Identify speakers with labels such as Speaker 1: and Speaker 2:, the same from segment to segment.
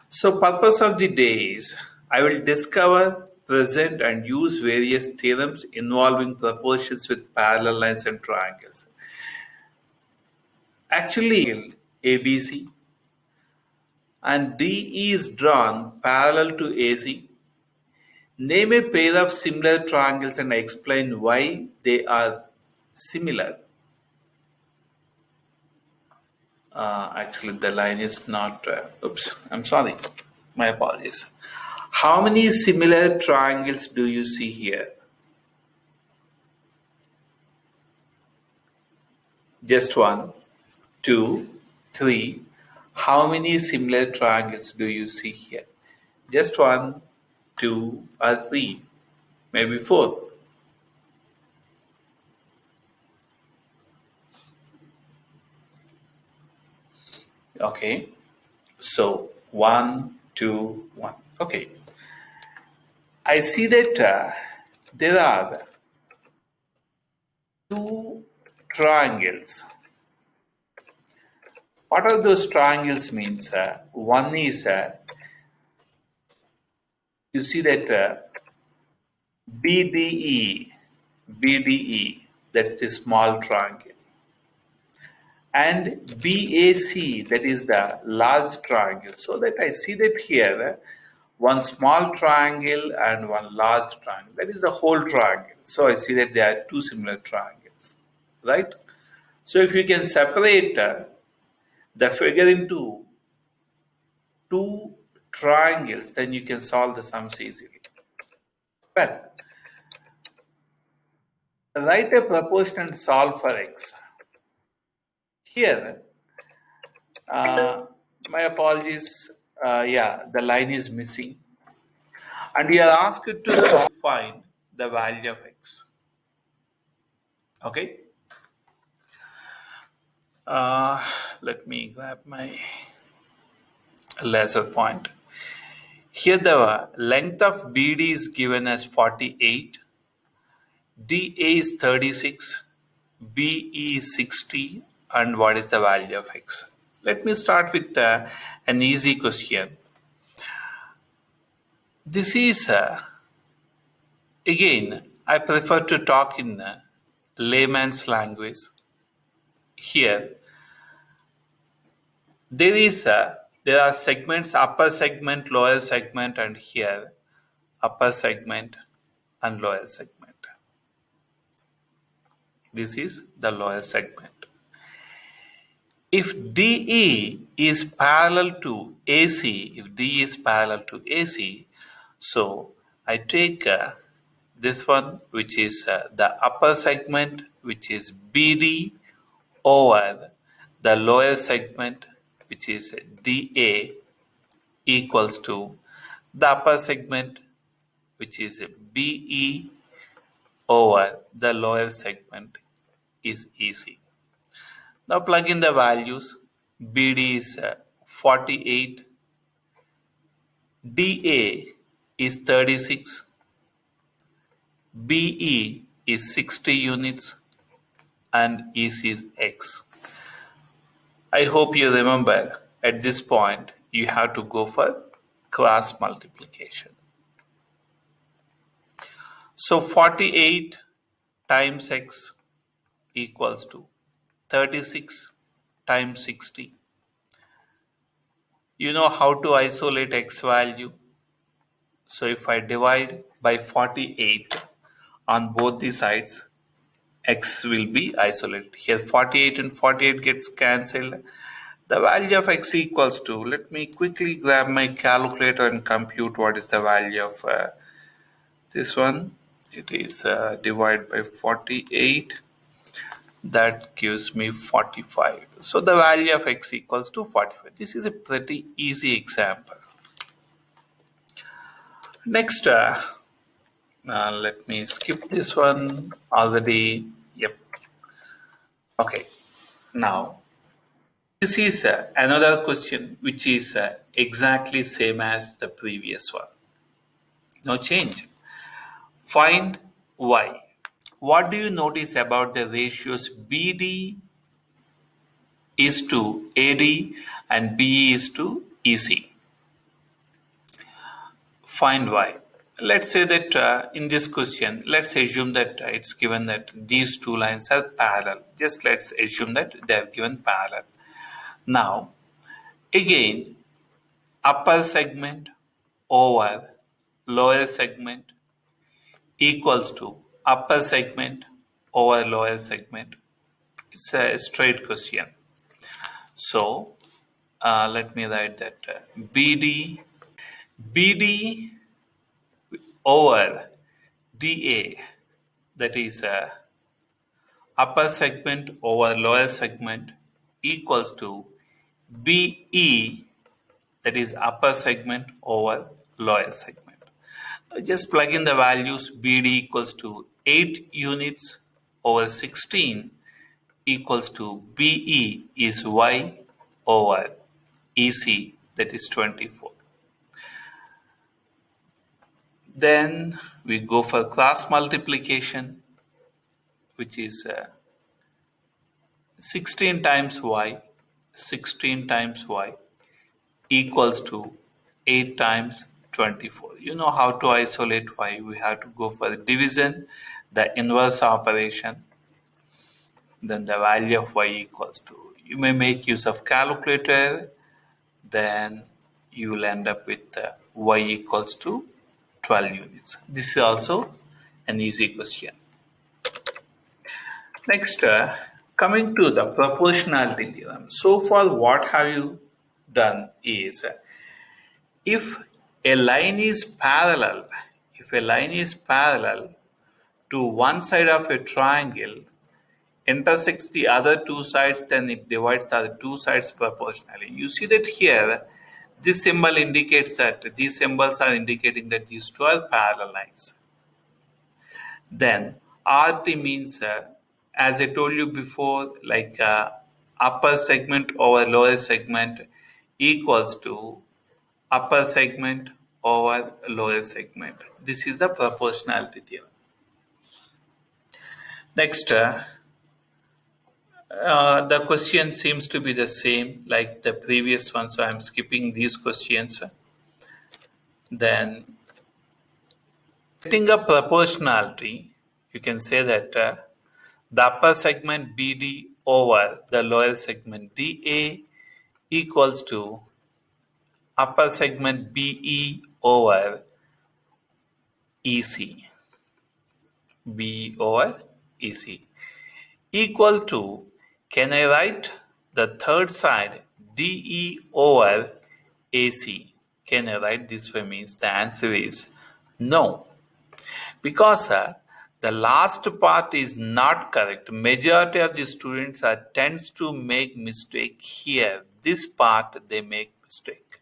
Speaker 1: So, purpose of the day is I will discover, present, and use various theorems involving proportions with parallel lines and triangles. Actually, ABC and DE is drawn parallel to AC. Name a pair of similar triangles and explain why they are similar. Actually, the line is not. Oops, I'm sorry. My apologies. How many similar triangles do you see here? Just one, two, three. How many similar triangles do you see here? Just one, two, or three, maybe four. Okay, so one, two, one. Okay, I see that there are two triangles. What are those triangles means? One is you see that BDE, BDE, that's the small triangle, and BAC, that is the large triangle. So that I see that here, one small triangle and one large triangle, that is the whole triangle. So I see that there are two similar triangles, right? So if you can separate the figure into two triangles, then you can solve the sums easily. Well, write a proportion and solve for x. Here, my apologies, yeah, the line is missing. And you are asked to find the value of x. Okay? Let me grab my laser point. Here the length of BD is given as 48, DA is 36, BE is 60, and what is the value of x? Let me start with an easy question. This is, again, I prefer to talk in layman's language. Here, there are segments, upper segment, lower segment, and here, upper segment and lower segment. This is the lower segment. If DE is parallel to AC, if DE is parallel to AC, so I take this one, which is the upper segment, which is BD, over the lower segment, which is DA, equals to the upper segment, which is BE, over the lower segment, is EC. Now plug in the values. BD is 48, DA is 36, BE is 60 units, and EC is X. I hope you remember at this point you have to go for cross multiplication. So 48 times X equals to 36 times 60. You know how to isolate X value. So if I divide by 48 on both the sides, X will be isolated. Here 48 and 48 gets cancelled. The value of X equals to, let me quickly grab my calculator and compute what is the value of this one. It is divided by 48. That gives me 45. So the value of X equals to 45. This is a pretty easy example. Next, let me skip this one already. Yep. Okay. Now, this is another question which is exactly same as the previous one. No change. Find y. What do you notice about the ratios BD is to AD and BE is to EC? Find y. Let's say that in this question, let's assume that it's given that these two lines are parallel. Just let's assume that they are given parallel. Now, again, upper segment over lower segment equals to upper segment over lower segment. It's a straight question. So, let me write that BD over DA, that is upper segment over lower segment, equals to BE, that is upper segment over lower segment. Just plug in the values. BD equals to 8 units over 16 equals to BE is Y over EC, that is 24. Then we go for cross multiplication, which is 16 times y, 16 times y equals to 8 times 24. You know how to isolate y. We have to go for the division, the inverse operation, then the value of y equals to. You may make use of calculator, then you will end up with y equals to 12 units. This is also an easy question. Next, coming to the proportionality theorem. So far, what have you done is, if a line is parallel, to one side of a triangle, intersects the other two sides, then it divides the other two sides proportionally. You see that here, this symbol indicates that these symbols are indicating that these two are parallel lines. Then RT means, as I told you before, like upper segment over lower segment equals to upper segment over lower segment. This is the proportionality theorem. Next, the question seems to be the same like the previous one, so I'm skipping these questions. Then, getting a proportionality, you can say that the upper segment BD over the lower segment DA equals to upper segment BE over EC. B over EC equal to, can I write the third side DE over AC? Can I write this way? Means the answer is no, because the last part is not correct. Majority of the students tends to make mistake here. This part they make mistake.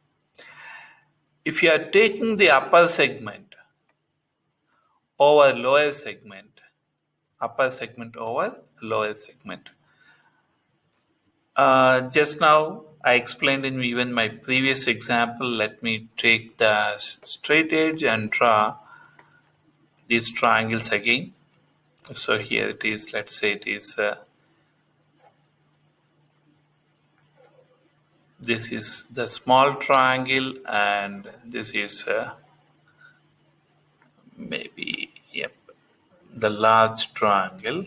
Speaker 1: If you are taking the upper segment over lower segment, upper segment over lower segment. Just now I explained in even my previous example. Let me take the straight edge and draw these triangles again. So here it is, let's say it is, this is the small triangle and this is maybe, yep, the large triangle.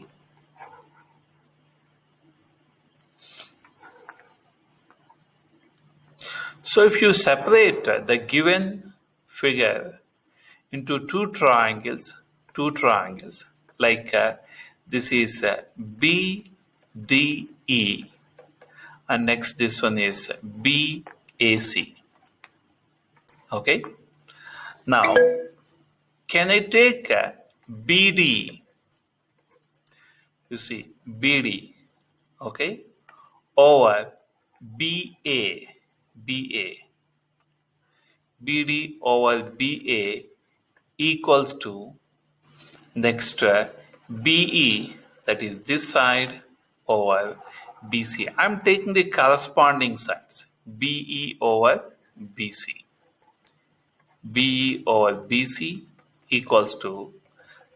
Speaker 1: So if you separate the given figure into two triangles, like this is BDE, and next this one is BAC. Okay. Now, can I take BD? You see, BD, okay, over BA, BD over BA equals to next BE, that is this side, over BC. I'm taking the corresponding sides, BE over BC. BE over BC equals to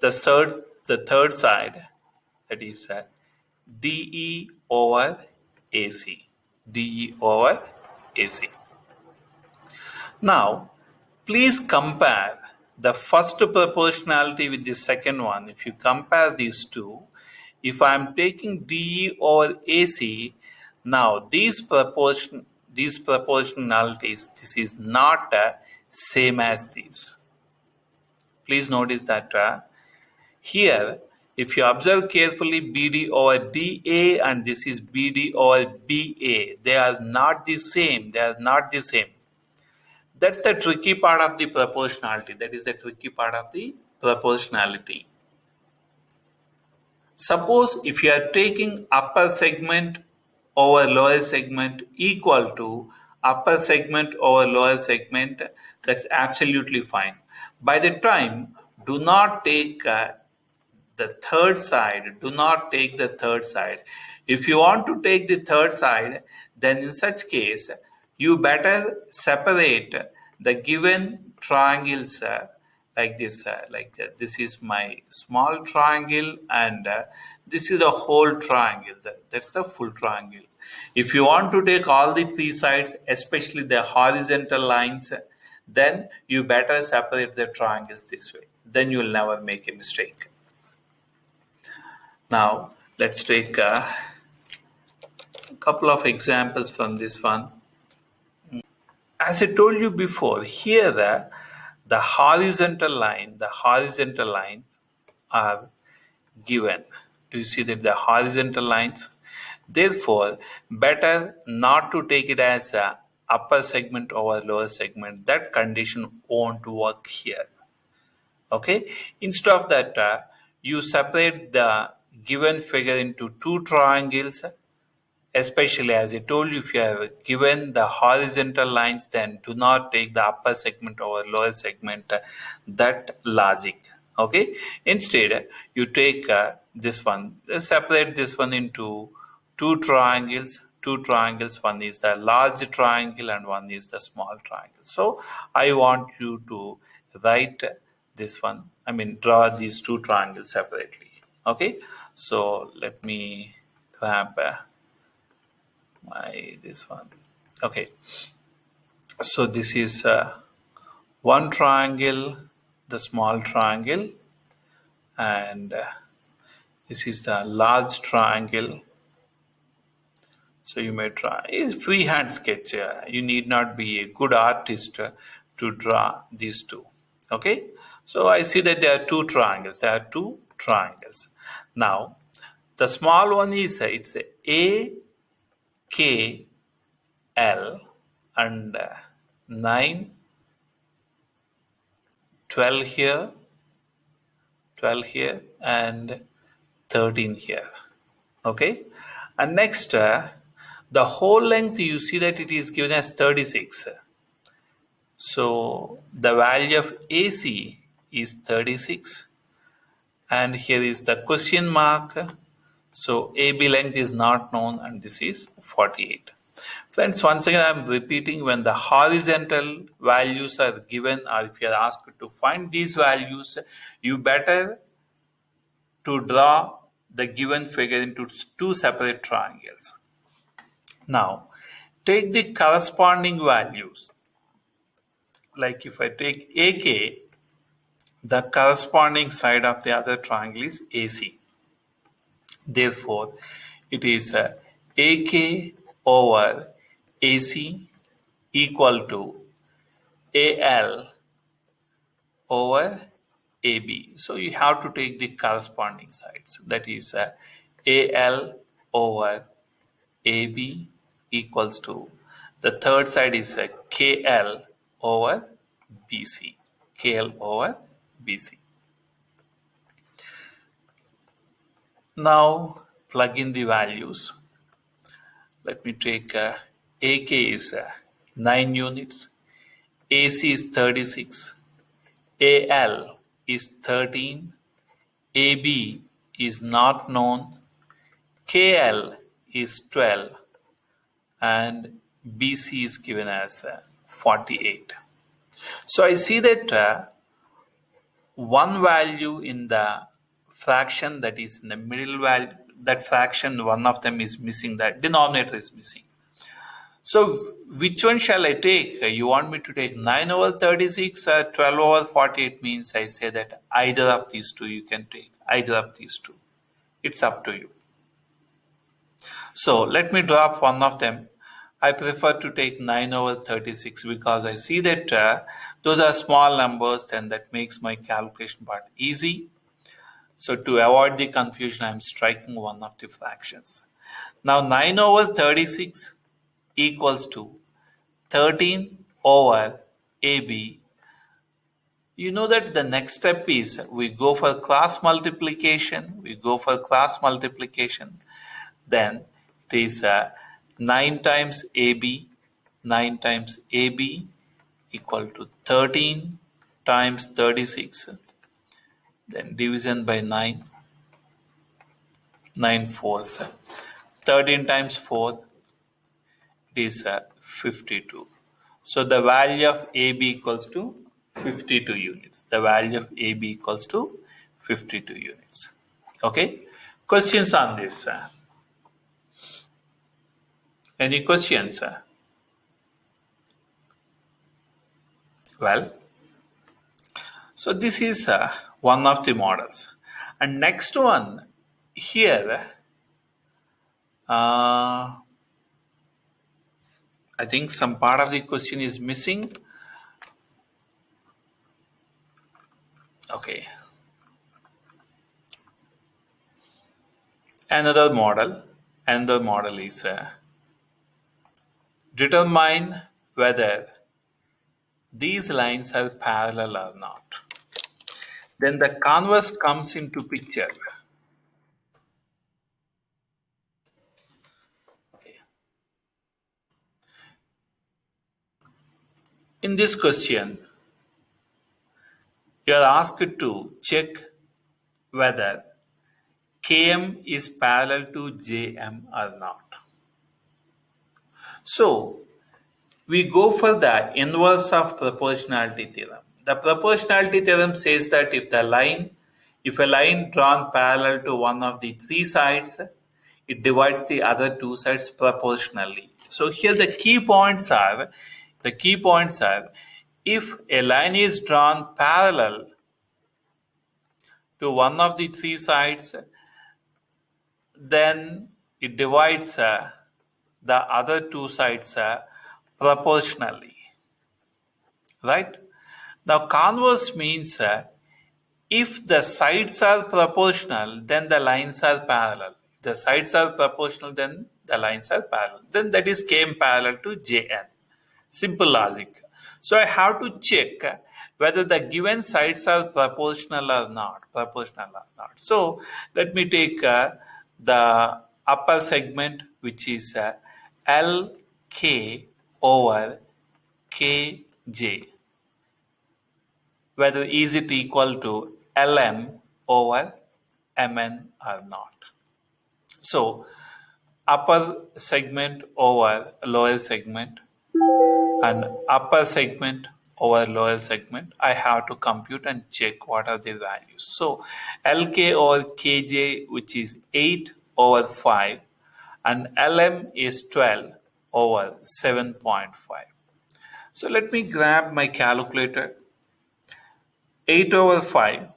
Speaker 1: the third side, that is DE over AC. DE over AC. Now, Please compare the first proportionality with the second one. If you compare these two, if I am taking DE over AC, now these proportionalities, this is not same as these. Please notice that here, if you observe carefully, BD over DA and this is BD over BA, they are not the same. They are not the same. That's the tricky part of the proportionality. That is the tricky part of the proportionality. Suppose if you are taking upper segment over lower segment equal to upper segment over lower segment, that's absolutely fine. By the time, do not take the third side. Do not take the third side. If you want to take the third side, then in such case, you better separate the given triangles like this. This is my small triangle and this is the whole triangle. That's the full triangle. If you want to take all the three sides, especially the horizontal lines, then you better separate the triangles this way. Then you will never make a mistake. Now, let's take a couple of examples from this one. As I told you before, here the horizontal lines are given. Do you see that the horizontal lines? Therefore, better not to take it as a upper segment over lower segment. That condition won't work here. Okay, instead of that, you separate the given figure into two triangles, especially as I told you, if you have given the horizontal lines, then do not take the upper segment over lower segment, that logic. Okay, instead you take this one, separate this one into two triangles. One is the large triangle and one is the small triangle. So I want you to write this one, I mean draw these two triangles separately. Okay, so let me grab this one. Okay, so this is one triangle, the small triangle, and this is the large triangle. So you may try. It's freehand sketch. You need not be a good artist to draw these two. Okay. So I see that there are two triangles. There are two triangles. Now, the small one is it's A K L and 9, 12 here, 12 here, and 13 here. Okay. And next, the whole length, you see that it is given as 36. So the value of AC is 36. And here is the question mark. So AB length is not known and this is 48. Friends, once again I am repeating, when the horizontal values are given or if you are asked to find these values, you better to draw the given figure into two separate triangles. Now, take the corresponding values. Like if I take AK, the corresponding side of the other triangle is AC. Therefore, it is AK over AC equal to AL over AB. So you have to take the corresponding sides. That is AL over AB equals to, the third side is KL over BC. KL over BC. Now plug in the values. Let me take AK is 9 units, AC is 36, AL is 13, AB is not known, KL is 12, and BC is given as 48. So I see that one value in the fraction that is in the middle value, that fraction, one of them is missing, that denominator is missing. So which one shall I take? You want me to take 9 over 36 or 12 over 48? Means I say that either of these two you can take. Either of these two. It's up to you. So let me drop one of them. I prefer to take 9 over 36 because I see that those are small numbers, then that makes my calculation part easy. So to avoid the confusion, I'm striking one of the fractions. Now 9 over 36 equals to 13 over AB. You know that the next step is we go for cross multiplication. Then it is 9 times AB. 9 times AB equal to 13 times 36. Then division by 9. 9 fourths. 13 times 4 is 52. So the value of AB equals to 52 units. The value of AB equals to 52 units. Okay. Questions on this? Any questions? Well, so this is one of the models. And next one here, I think some part of the question is missing. Okay. Another model is determine whether these lines are parallel or not. Then the converse comes into picture. Okay. In this question, you are asked to check whether Km is parallel to Jm or not. So we go for the inverse of proportionality theorem. The proportionality theorem says that if a line drawn parallel to one of the three sides, it divides the other two sides proportionally. So here the key points are, if a line is drawn parallel to one of the three sides, then it divides the other two sides proportionally. Right? Now, converse means if the sides are proportional, then the lines are parallel. If the sides are proportional, then the lines are parallel. Then that is Km parallel to Jn. Simple logic. So I have to check whether the given sides are proportional or not. So let me take the upper segment, which is LK over KJ, whether is it equal to Lm over Mn or not. So upper segment over lower segment and upper segment over lower segment, I have to compute and check what are the values. So Lk over Kj, which is 8 over 5, and Lm is 12 over 7.5. So let me grab my calculator. 8 over 5,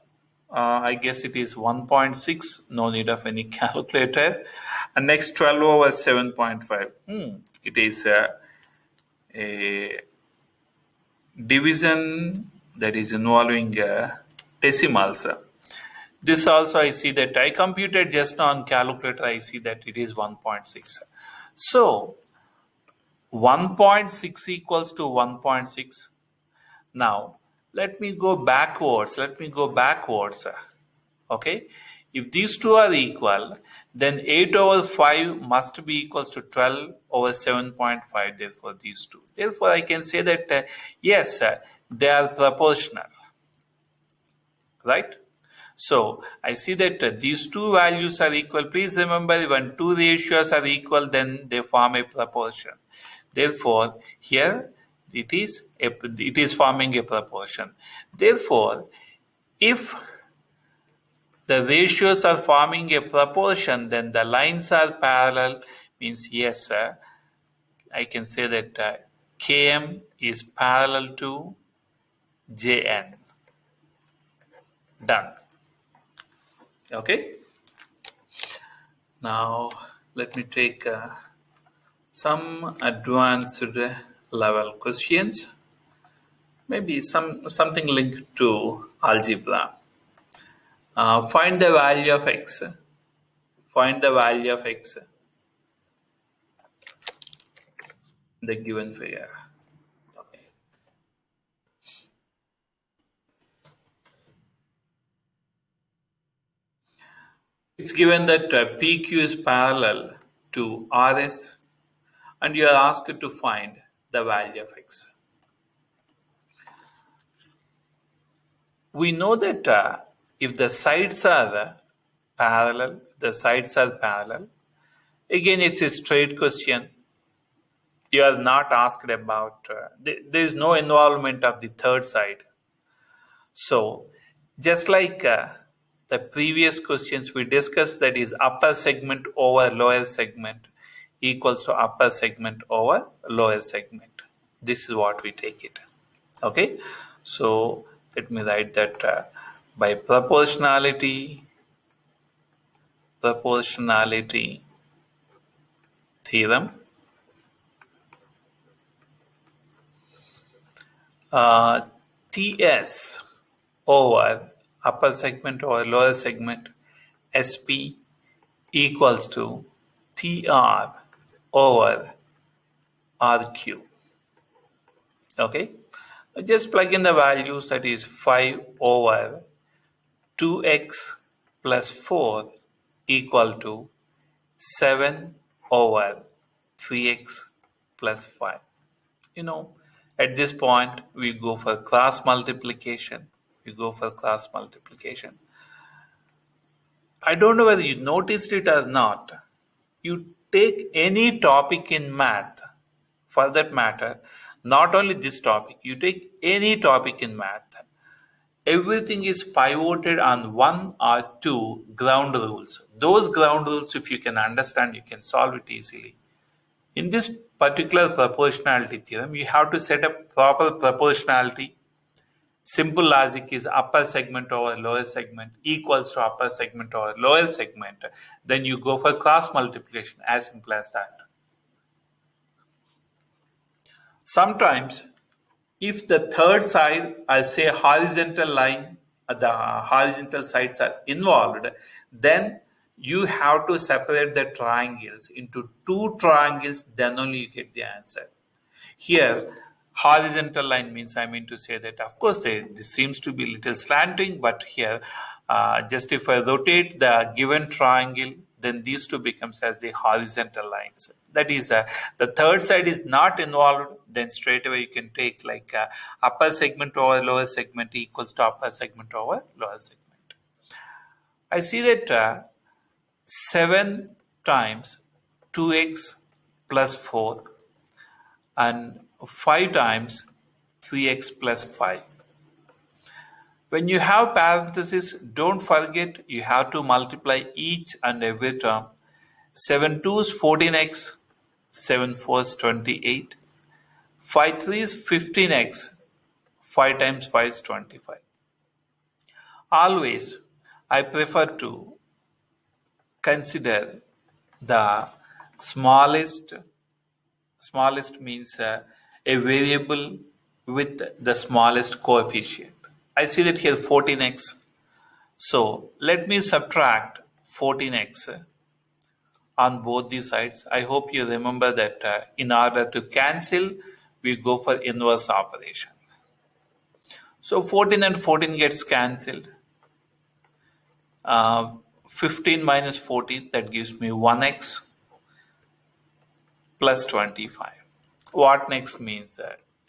Speaker 1: I guess it is 1.6, no need of any calculator. And next 12 over 7.5, it is a division that is involving decimals. This also I see that I computed just on calculator, I see that it is 1.6. So 1.6 equals to 1.6. Now let me go backwards. Okay. If these two are equal, then 8 over 5 must be equals to 12 over 7.5. Therefore, these two. Therefore, I can say that yes, they are proportional. Right? So, I see that these two values are equal. Please remember, when two ratios are equal, then they form a proportion. Therefore, here it is forming a proportion. Therefore, if the ratios are forming a proportion, then the lines are parallel, means yes, I can say that Km is parallel to Jn. Done. Okay. Now let me take some advanced level questions. Maybe something linked to algebra. Find the value of x. Find the value of x. The given figure. Okay. It's given that PQ is parallel to RS, and you are asked to find the value of x. We know that if the sides are parallel, again it's a straight question. You are not asked about, there is no involvement of the third side. So, just like the previous questions we discussed, that is upper segment over lower segment equals to upper segment over lower segment. This is what we take it. Okay, so let me write that by proportionality theorem, TS over upper segment over lower segment SP equals to TR over RQ. Okay, just plug in the values, that is 5 over 2x plus 4 equal to 7 over 3x plus 5. You know, at this point we go for cross multiplication. I don't know whether you noticed it or not. You take any topic in math, for that matter, not only this topic, you take any topic in math, everything is pivoted on one or two ground rules. Those ground rules, if you can understand, you can solve it easily. In this particular proportionality theorem, you have to set up proper proportionality. Simple logic is upper segment over lower segment equals to upper segment over lower segment. Then you go for cross multiplication, as simple as that. Sometimes, if the third side, I say horizontal line, the horizontal sides are involved, then you have to separate the triangles into two triangles, then only you get the answer. Here, horizontal line means, I mean to say that, of course, this seems to be a little slanting, but here, just if I rotate the given triangle, then these two becomes as the horizontal lines. That is, the third side is not involved, then straight away you can take like upper segment over lower segment equals to upper segment over lower segment. I see that 7 times 2x plus 4 and 5 times 3x plus 5. When you have parentheses, don't forget you have to multiply each and every term. 7 2s 14x, 7 4s 28, 5 3s 15x, 5 times 5 is 25. Always, I prefer to consider the smallest means a variable with the smallest coefficient. I see that here 14x. So let me subtract 14x on both these sides. I hope you remember that in order to cancel, we go for inverse operation. So 14 and 14 gets cancelled. 15 minus 14, that gives me 1x plus 25. What next means?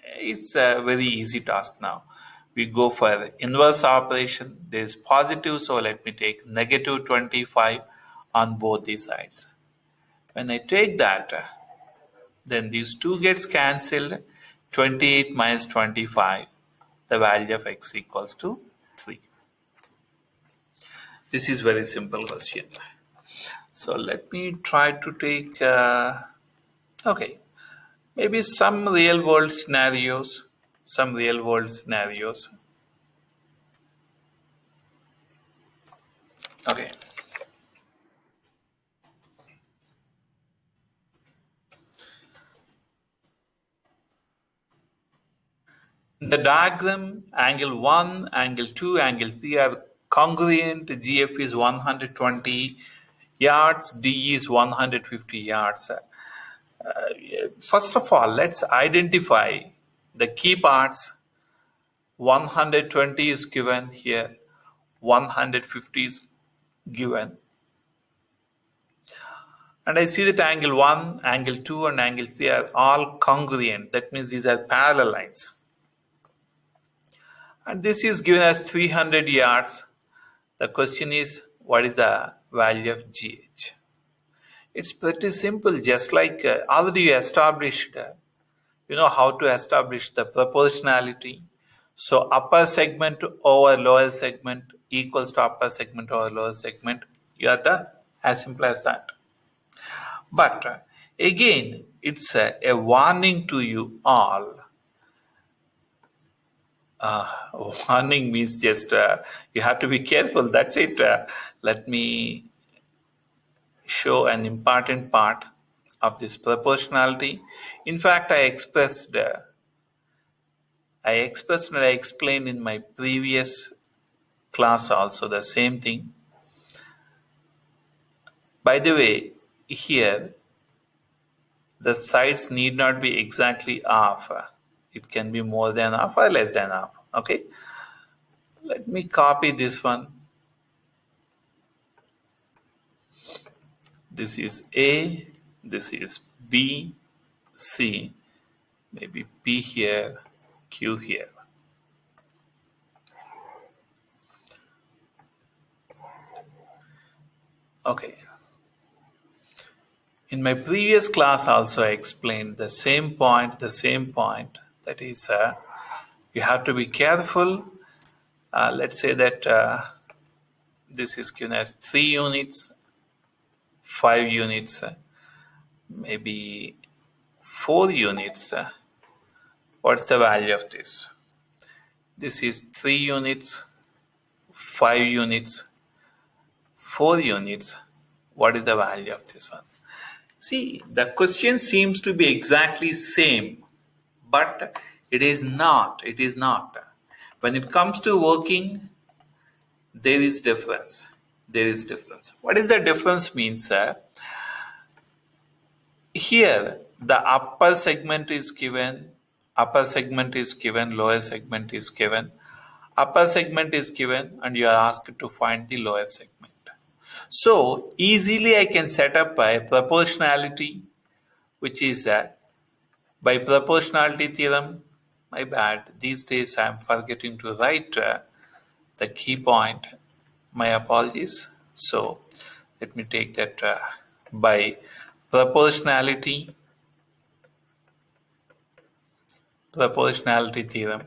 Speaker 1: It's a very easy task now. We go for inverse operation. There is positive, so let me take negative 25 on both these sides. When I take that, then these two gets cancelled. 28 minus 25, the value of x equals to 3. This is very simple question. So let me try to take, okay. Maybe some real world scenarios. Some real world scenarios. Okay. In the diagram, angle 1, angle 2, angle 3 are congruent. GF is 120 yards, D is 150 yards. First of all, let's identify the key parts. 120 is given here, 150 is given. And I see that angle 1, angle 2, and angle 3 are all congruent. That means these are parallel lines. And this is given as 300 yards. The question is, what is the value of GH? It's pretty simple, just like already you established, you know how to establish the proportionality. So upper segment over lower segment equals to upper segment over lower segment. You are done. As simple as that. But again, it's a warning to you all. Warning means just you have to be careful. That's it. Let me show an important part of this proportionality. In fact, I explained in my previous class also the same thing. By the way, here the sides need not be exactly half. It can be more than half or less than half. Okay. Let me copy this one. This is A, this is B, C, maybe P here, Q here. Okay. In my previous class also I explained the same point, that is you have to be careful. Let's say that this is given as 3 units, 5 units, maybe 4 units. What's the value of this? This is 3 units, 5 units, 4 units. What is the value of this one? See, the question seems to be exactly same, but it is not. It is not. When it comes to working, there is difference. There is difference. What is the difference means? Here, the upper segment is given, lower segment is given, upper segment is given, and you are asked to find the lower segment. So easily I can set up a proportionality, which is by proportionality theorem. My bad. These days I am forgetting to write the key point. My apologies. So let me take that by proportionality theorem.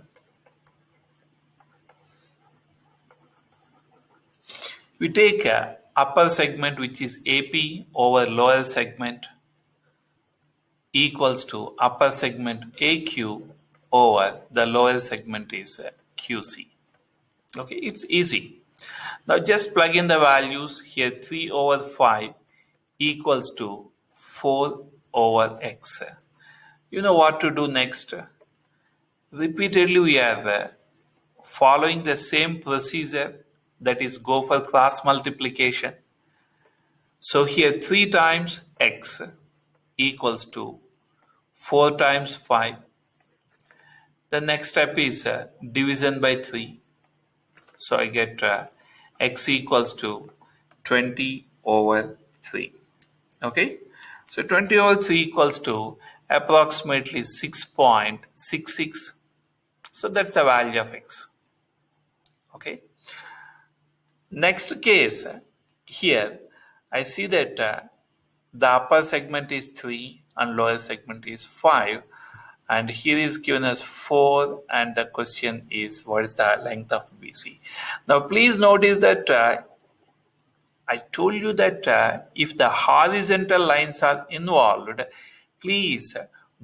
Speaker 1: We take upper segment, which is AP, over lower segment equals to upper segment AQ over the lower segment is QC. Okay, it's easy. Now just plug in the values here. 3 over 5 equals to 4 over x. You know what to do next. Repeatedly we are following the same procedure, that is go for cross multiplication. So here 3 times x equals to 4 times 5. The next step is division by 3. So I get x equals to 20 over 3. Okay. So 20 over 3 equals to approximately 6.66. So that's the value of x. Okay. Next case, here I see that the upper segment is 3 and lower segment is 5, and here is given as 4, and the question is what is the length of BC. Now please notice that I told you that if the horizontal lines are involved, please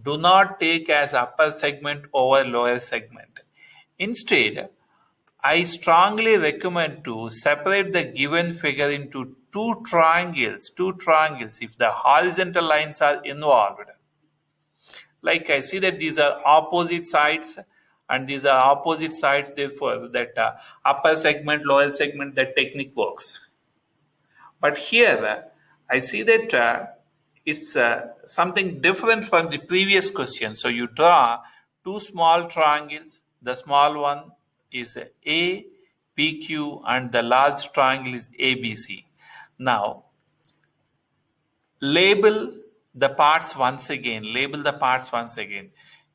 Speaker 1: do not take as upper segment over lower segment. Instead, I strongly recommend to separate the given figure into two triangles if the horizontal lines are involved. Like I see that these are opposite sides and these are opposite sides, therefore that upper segment, lower segment, that technique works. But here I see that it's something different from the previous question. So you draw two small triangles. The small one is A, PQ, and the large triangle is ABC. Now, label the parts once again.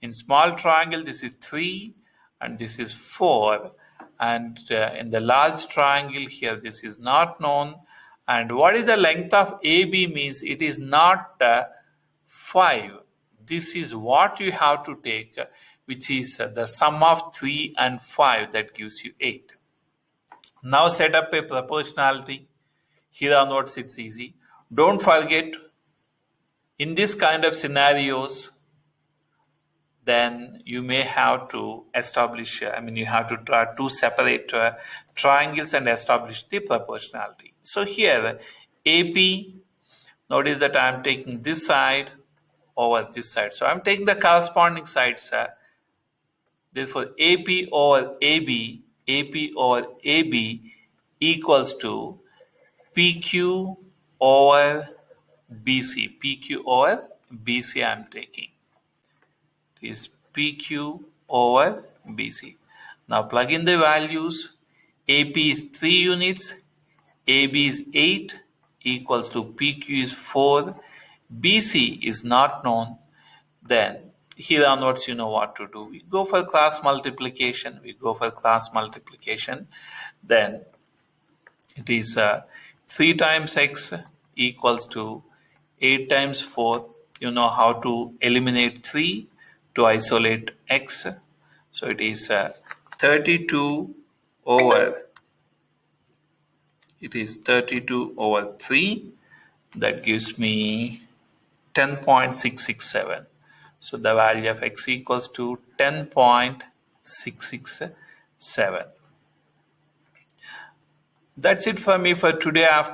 Speaker 1: In small triangle, this is 3 and this is 4. And in the large triangle here, this is not known. And what is the length of AB means it is not 5. This is what you have to take, which is the sum of 3 and 5, that gives you 8. Now set up a proportionality. Here onwards it's easy. Don't forget, in this kind of scenarios, then you may have to establish, you have to draw two separate triangles and establish the proportionality. So here, AP, notice that I am taking this side over this side. So I am taking the corresponding sides. Therefore, AP over AB equals to PQ over BC. PQ over BC I am taking. It is PQ over BC. Now plug in the values. AP is 3 units, AB is 8, equals to PQ is 4, BC is not known. Then here onwards you know what to do. We go for cross multiplication. Then it is 3 times x equals to 8 times 4. You know how to eliminate 3 to isolate x. So it is 32 over 3. That gives me 10.667. So the value of x equals to 10.667. That's it for me for today. After